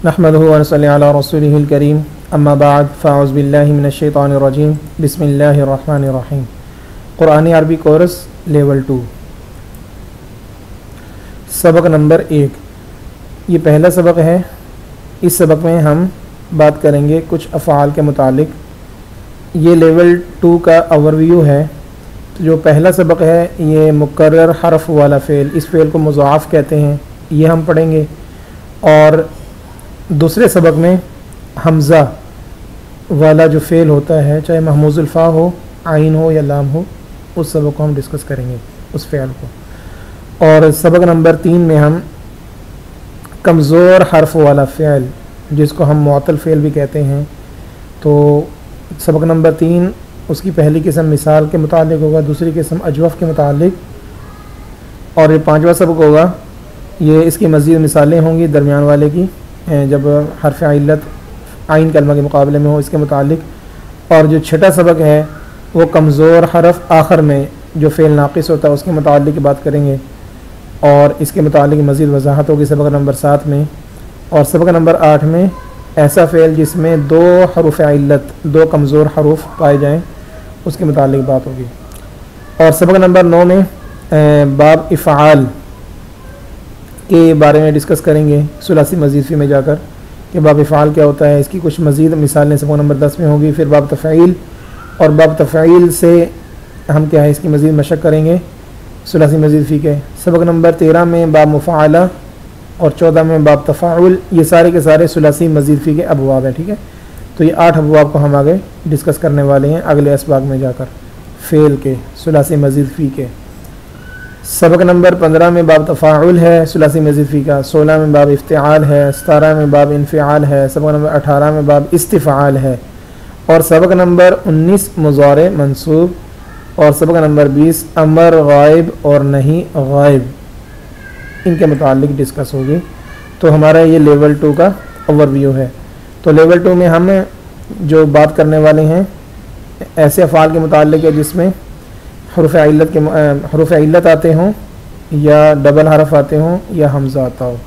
नहमदुहु व नसल्ली अला रसूलिहिल करीम अम्मा बाद फ़अऊज़ु बिल्लाहि मिनश शैतानिर रजीम बिस्मिल्लाहिर रहमानिर रहीम। कुरानी अरबी कोर्स लेवल 2 सबक नंबर 1। ये पहला सबक है। इस सबक में हम बात करेंगे कुछ अफ़आल के मुतालिक। ये लेवल 2 का ओवरव्यू है। तो जो पहला सबक है ये मुकर्रर हरफ वाला फ़ेल, इस फ़ेल को मुज़ाफ़ कहते हैं, ये हम पढ़ेंगे। और दूसरे सबक में हमज़ा वाला जो फ़ेल होता है, चाहे महमूज़ुल फ़ा हो, आइन हो या लाम हो, उस सबक को हम डिस्कस करेंगे, उस फ़ेल को। और सबक नंबर 3 में हम कमज़ोर हरफ वाला फ़ेल, जिसको हम मुअत्तल फ़ेल भी कहते हैं, तो सबक नंबर 3 उसकी पहली किस्म मिसाल के मुतालिक होगा, दूसरी किस्म अजवफ़ के मुतालिक, और ये 5वां सबक होगा। ये इसकी मज़ीद मिसालें होंगी दरमियान वाले की, जब हरफ इल्लत आइन कलमा के मुकाबले में हो, इसके मुतालिक। और जो छठा सबक है वो कमज़ोर हरफ आखिर में जो फ़ेल नाक़िस होता है उसके मुतालिक बात करेंगे, और इसके मुतालिक मज़ीद वजाहत होगी सबक नंबर 7 में। और सबक नंबर 8 में ऐसा फ़ेल जिसमें 2 हरूफ इल्लत, 2 कमज़ोर हरूफ पाए जाएँ, उसके मुतालिक बात होगी। और सबक नंबर 9 में बाब इफ़आल के बारे में डिस्कस करेंगे सुलासी मज़ीद फ़ी में जाकर कि बाब इफ़आल क्या होता है। इसकी कुछ मज़ीद मिसालें सबक नंबर 10 में होगी। फिर बाब तफ़ईल, और बाब तफ़ईल से हम क्या है इसकी मज़ीद मशक़ करेंगे सुलासी मज़ीद फ़ी के। सबक नंबर 13 में बाब मुफ़ाअला और 14 में बाब तफ़ाउल। ये सारे के सारे सुलासी मज़ीद फ़ी के अबवाब हैं, ठीक है। तो ये 8 अबवाब को हम आगे डिस्कस करने वाले हैं अगले असबाग में जाकर फ़ेल के सुलासी मज़ीद फ़ी के। सबक नंबर 15 में बाब तफ़ाउल है सुलासी मज़ीद फ़ी का, 16 में बाब इफ्तिआल है, 17 में बाब इन्फ़िआल है, सबक नंबर 18 में बाब इस्तिफ़आल है, और सबक नंबर 19 मुज़ारे मंसूब, और सबक नंबर 20 अमर गायब और नहीं गायब, इनके मुतालिक डिस्कस होगी। तो हमारा ये लेवल 2 का ओवरव्यू है। तो लेवल 2 में हम जो बात करने वाले हैं ऐसे अफ़आल के मुतालिक है जिसमें हरूफ इल्लत आते हों, या डबल हरफ आते हों, या हमज़ा आता हो,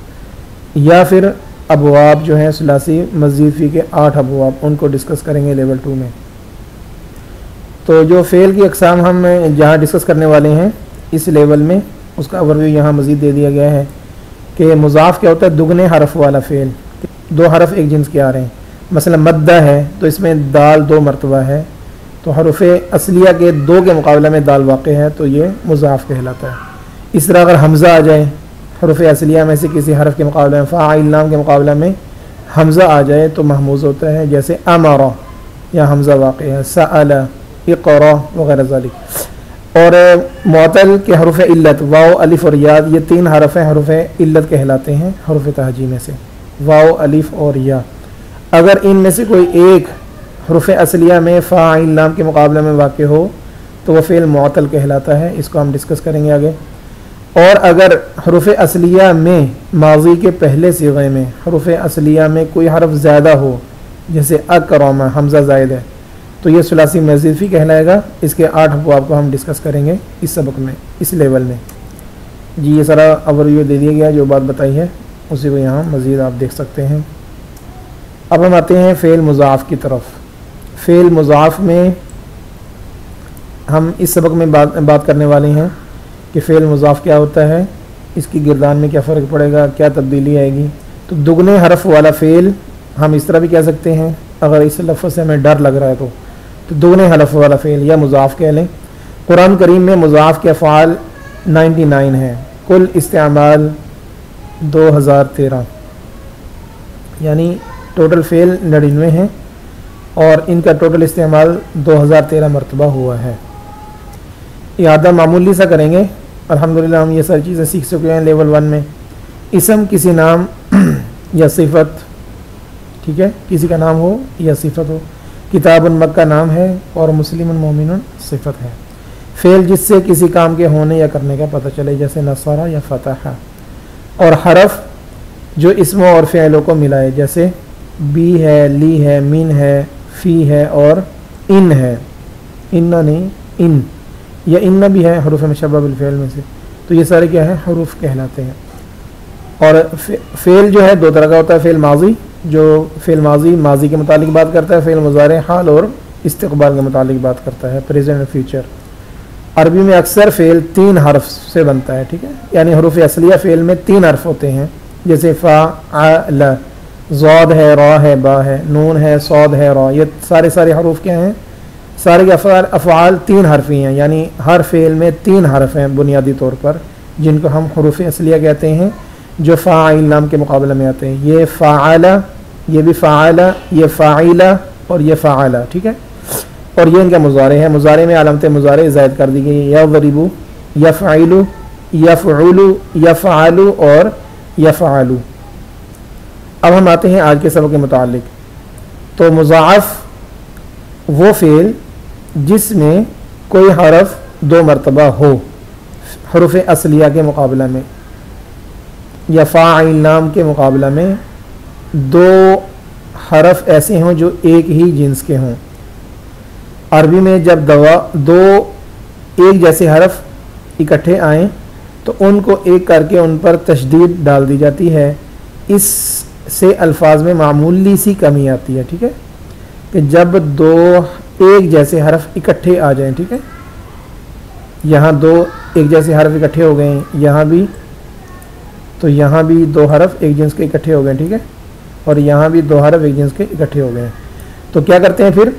या फिर अबवाब जो हैं सुलासी मज़ीद फ़ी के 8 अबवाब, उनको डिस्कस करेंगे लेवल 2 में। तो जो फ़ेल की अक़साम हम जहाँ डिस्कस करने वाले हैं इस लेवल में, उसका ओवरव्यू यहाँ मज़ीद दे दिया गया है कि मुज़ाफ़ क्या होता है, दुगने हरफ वाला फ़ेल, 2 हरफ एक जिन्स के आ रहे हैं। मसलन मद्दा है तो इसमें दाल 2 मरतबा है, तो हरूफ असलिया के 2 के मुकाबले में दाल वाक़ है, तो ये मुज़ाफ़ कहलाता है। इस तरह अगर हमज़ा आ जाए हरूफ असलिया में से किसी हरफ के मुकाबले में, फ़ाइल नाम के मुकाबले में हमज़ा आ जाए तो महमूज़ होता है, जैसे अमरा या हमज़ा वाक़ है, सअला, इक़रा वग़ैरह ज़ालिक। और मुअत्तल के हरूफ इल्लत वाव अलिफ और या, ये 3 हरफ हैं हरूफ इल्लत कहलाते हैं हरूफ तहजी में से, वाव अलिफ और या। अगर इनमें से कोई एक हरूफ असलिया में फ़ाइल नाम के मुकाबले में वाक़ हो तो वह फ़ेल मुअत्तल कहलाता है, इसको हम डिस्कस करेंगे आगे। और अगर हरूफ असलिया में माज़ी के पहले सीग़े में हरूफ असलिया में कोई हरफ ज़्यादा हो, जैसे अकरमा हमज़ा ज़ायद है, तो ये सुलासी मज़ीद फ़ी कहलाएगा। इसके 8 अबवाब को हम डिस्कस करेंगे इस सबक में, इस लेवल में। जी ये सारा ओवरव्यू दे दिया गया, जो बात बताई है उसी को यहाँ मज़ीद आप देख सकते हैं। अब हम आते हैं फ़ेल मुज़ाफ़ की तरफ। फ़ेल मुज़ाफ़ में हम इस सबक में बात करने वाले हैं कि फ़ेल मुज़ाफ़ क्या होता है, इसकी गिरदान में क्या फ़र्क पड़ेगा, क्या तब्दीली आएगी। तो दुगने हरफ वाला फ़ेल हम इस तरह भी कह सकते हैं, अगर इस लफ्ज़ से हमें डर लग रहा है तो दुगने हरफ वाला फ़ेल या मुज़ाफ़ कह लें। कुरान करीम में मुज़ाफ़ के अफ़आल 99 हैं, कुल इस्तेमाल 2013, यानी टोटल फ़ेल 99 हैं, और इनका टोटल इस्तेमाल 2013 मरतबा हुआ है। यादा मामूली सा करेंगे। अल्हम्दुलिल्लाह हम ये सारी चीज़ें सीख चुके हैं लेवल 1 में। इसम किसी नाम या सिफ़त, ठीक है, किसी का नाम हो या सिफ़त हो। किताबुन मक्का नाम है और मुस्लिमुन मोमिनुन सिफ़त है। फ़ेल जिससे किसी काम के होने या करने का पता चले, जैसे नसरा या फ़तह। और हरफ जो इस्मों और फ़ेलों को मिलाए, जैसे बी है, ली है, मिन है, फ़ी है और इन है। इन्ना नहीं, इन, या इन्ना भी है हरूफ मुशब्बह बिल फ़ेल में से। तो ये सारे क्या है, हरूफ कहलाते हैं। और फ़ेल जो है दो तरह का होता है, फ़ेल माजी जो फ़ेल माजी के मुतालिक बात करता है, फ़ेल मुज़ारे हाल और इस्तक़बाल के मुतालिक बात करता है, प्रेजेंट और फ्यूचर। अरबी में अक्सर फ़ेल 3 हर्फ से बनता है, ठीक है, यानी हरूफ असलिया फ़ेल में 3 हर्फ होते हैं, जैसे फ़अल, ज़ाद है, रा है, बा है, नून है, सौद है, रा, ये सारे हरूफ क्या हैं, सारे के अफ़आल 3 हरफ़ी हैं, यानी हर फ़ेल में 3 हर्फ हैं बुनियादी तौर पर, जिनको हम हरूफ असलिया कहते हैं, जो फ़ाइल नाम के मुकाबले में आते हैं। ये फ़ाअला, ये भी फ़ाअला, ये फ़ाइला और ये फ़ाअला, ठीक है। और ये इनका मुज़ारे है, मुज़ारे में अलामत मुज़ारे ज़ायद कर दी गई, यज़रिबु, यफ़अलु, यफ़अलु, यफ़अलु और यफ़अलु। अब हम आते हैं आज के सबक के मुतालिक। तो मुज़ाअफ़ वो फ़ेल जिसमें कोई हरफ 2 मरतबा हो हरूफ असलिया के मुकाबला में, या फ़ाइल नाम के मुकाबला में 2 हरफ ऐसे हों जो एक ही जिन्स के हों। अरबी में जब दो एक जैसे हरफ इकट्ठे आएँ तो उनको एक करके उन पर तशदीद डाल दी जाती है, इससे अल्फाज में मामूली सी कमी आती है, ठीक है, कि जब 2 एक जैसे हरफ इकट्ठे आ जाएं, ठीक है, यहाँ 2 एक जैसे हरफ इकट्ठे हो गए, यहाँ भी, तो यहाँ भी 2 हरफ एक जिन्स के इकट्ठे हो गए, ठीक है, और यहाँ भी 2 हरफ एक जिन्स के इकट्ठे हो गए, तो क्या करते हैं फिर,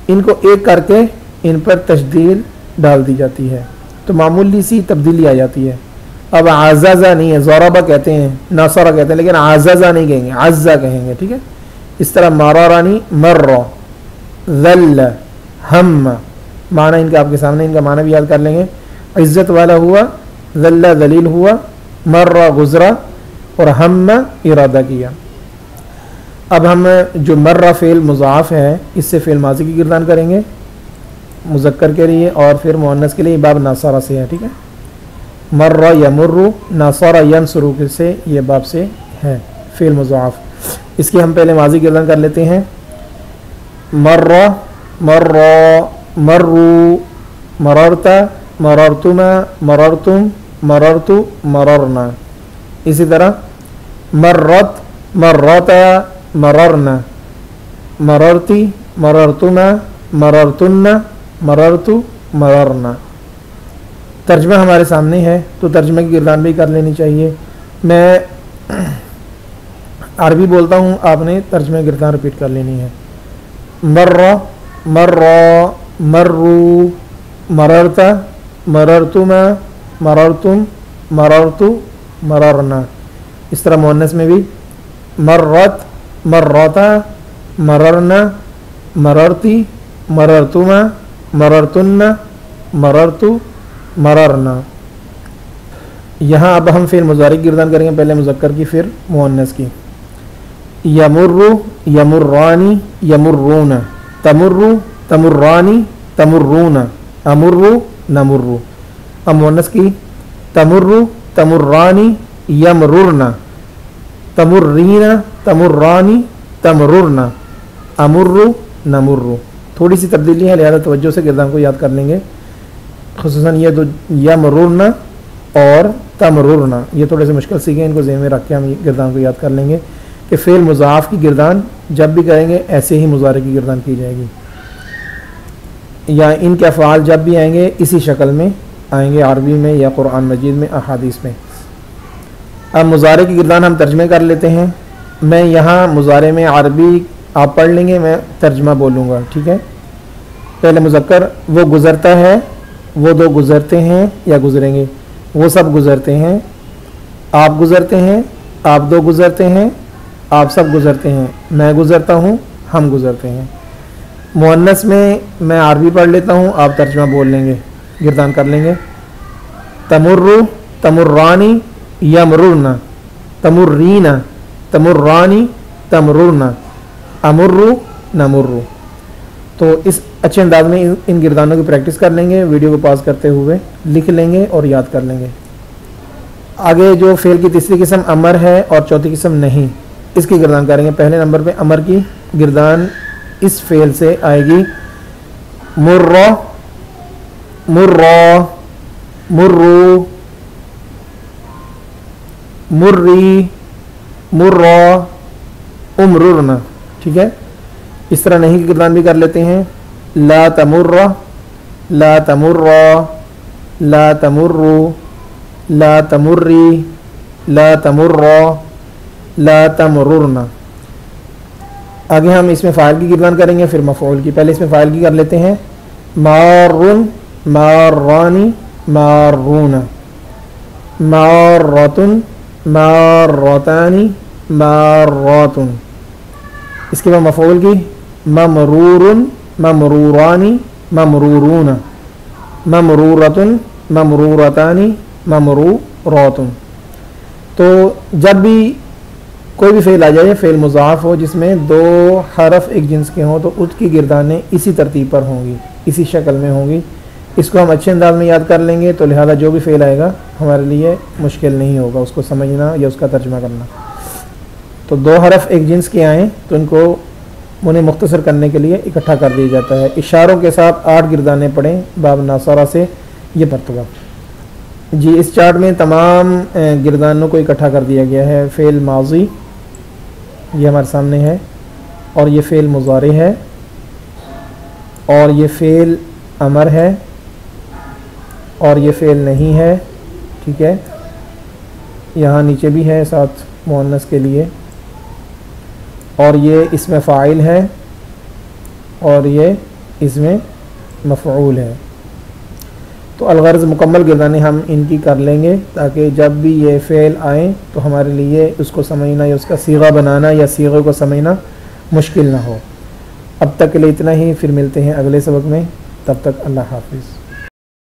इनको एक करके इन पर तशदीद डाल दी जाती है, तो मामूली सी तब्दीली आ जाती है। अब आज़ाज़ा नहीं है, ज़रबा कहते हैं, नसरा कहते हैं, लेकिन आज़ाज़ा नहीं कहेंगे, अज़्ज़ा कहेंगे, ठीक है। इस तरह मरारानी, मर्रा, ज़ल्ल, हम, माना इनका आपके सामने, इनका माना भी याद कर लेंगे। इज़्ज़त वाला हुआ, ज़ल्ला ज़लील हुआ, मर्रा गुज़रा और हम इरादा किया। अब हम जो मर्रा फ़ेल मुज़ाफ़ है, इससे फ़ेल माज़ी की गिरदान करेंगे मुज़क्कर के लिए, और फिर मुअन्नस के लिए बाब नासरा से है, ठीक है। मर्रा यमुर्रु, नासरा यंसुरु से, ये बाब से है फ़ेल मुज़ाफ़। इसकी हम पहले माज़ी की गिरदान कर लेते हैं। मर्रा, मर्रा, मर्रू, मररता, मररतुमा, मररतुम, मररतु, मररना। इसी तरह मर्रत, मर्रता, मररना, मररती, मररतुमा, मररतुन्ना, मररतु, मररना। तर्जमा हमारे सामने है, तो तर्जमे की गिरदान भी कर लेनी चाहिए। मैं अरबी बोलता हूँ, आपने तर्जमे की गिरदान रिपीट कर लेनी है। मर्रा, मर्रा, मर्रू, मररता, मररतुमा, मररतुम, मररतु, मररना। इस तरह मुअन्नस में भी मर्रत, मर्रता, मररना, मररती, मररतुमा, मररतुन्ना, मररतु, मररना। यहाँ अब हम फिर मुज़ारी गिरदान करेंगे, पहले मुज़क्कर की फिर मुअन्नस की। यमुर्रु, यमुर्रानी, यमुर्रूना, तमुर्रु, तमुर्रानी, तमुर्रूना, अमुर्रु, नमुर्रु। अब मुअन्नस की तमुर्रु, तमुर्रानी, यमरुरना, तमुर्रीना, तमुर्रानी, तमरुरना, अमुर्रु, नमुर्रु। थोड़ी सी तब्दीली है, लिहाजा तवज्जो से गिरदान को याद कर लेंगे, खुसूसन ये दो यमरुरना और तमरुरना, ये थोड़े से मुश्किल सीखे, इनको ज़हन में रख के हम गिरदान को याद कर लेंगे कि फ़ेल मुज़ाफ़ की गिरदान जब भी करेंगे ऐसे ही मुज़ारे की गिरदान की जाएगी, या इनके अफ़आल जब भी आएंगे इसी शक्ल में आएंगे, अरबी में या कुरान मजीद में, अहादीस में। अब मुज़ारे की गिरदान हम तर्जमे कर लेते हैं। मैं यहाँ मुज़ारे में अरबी आप पढ़ लेंगे, मैं तर्जमा बोलूँगा, ठीक है। पहले मुज़क्कर, वो गुज़रता है, वो 2 गुज़रते हैं या गुज़रेंगे, वो सब गुज़रते हैं, आप गुज़रते हैं, आप 2 गुज़रते हैं, आप सब गुज़रते हैं, मैं गुज़रता हूँ, हम गुज़रते हैं। मुअन्नस में मैं अरबी पढ़ लेता हूँ, आप तर्जमा बोल लेंगे, गिरदान कर लेंगे। तमुर्रु, तमुर्रानी, यमरुरना, तमुर्रीना, तमुर्रानी, तमरुरना, अमुर्रु, नमुर्रु। तो इस अच्छे अंदाज में इन गिरदानों की प्रैक्टिस कर लेंगे, वीडियो को पॉज करते हुए लिख लेंगे और याद कर लेंगे। आगे जो फ़ेल की तीसरी किस्म अमर है और चौथी किस्म नहीं, इसकी गिरदान करेंगे। पहले नंबर पे अमर की गिरदान इस फ़ेल से आएगी, मुर्रा, मुर्रा, मुर्रू, मुर्री, मुर्रा, उमरुरना। ठीक है, इस तरह नहीं की गिरदान भी कर लेते हैं। ला तमुर्रा, ला तमुर्रा, ला तमुर्रु, ला तमुर्री, ला तमुर्रा, ला तमुर्रुरना। आगे हम इसमें फ़ाइल की गिरदान करेंगे, फिर मफ़ऊल की। पहले इसमें फ़ाइल की कर लेते हैं। मारुन, मारानी, मारूना, मारतुन, मारतानी, मारतुन। इसके बाद मफ़ऊल की ममरूरुन, ममरूरानी, ममरूरूना, ममरूरतुन, ममरूरतानी, ममरूरतुन। तो जब भी कोई भी फ़ेल आ जाए, फ़ेल मुज़ाफ़ हो जिसमें दो हरफ एक जिन्स के हों, तो उसकी गिरदानें इसी तरतीब पर होंगी, इसी शक्ल में होंगी। इसको हम अच्छे अंदाज में याद कर लेंगे, तो लिहाजा जो भी फ़ेल आएगा हमारे लिए मुश्किल नहीं होगा उसको समझना या उसका तर्जुमा करना। तो दो हरफ एक जिन्स के आएँ तो उन्हें मुख्तसर करने के लिए इकट्ठा कर दिया जाता है। इशारों के साथ 8 गिरदानें पढ़ें बाब नासरा से ये मरतबा। जी, इस चार्ट में तमाम गिरदानों को इकट्ठा कर दिया गया है। फ़ेल माजी ये हमारे सामने है, और ये फ़ेल मुज़ारे है, और ये फ़ेल अमर है, और ये फ़ेल नहीं है। ठीक है, यहाँ नीचे भी है साथ मुअन्नस के लिए, और ये इसमें फ़ाइल है, और ये इसमें मफ़ऊल है। तो अलगर्ज़ मुकम्मल गिरदानें हम इनकी कर लेंगे ताकि जब भी ये फ़ेल आए तो हमारे लिए उसको समझना या उसका सीगा बनाना या सीगे को समझना मुश्किल ना हो। अब तक के लिए इतना ही, फिर मिलते हैं अगले सबक में। तब तक अल्लाह हाफ़िज़।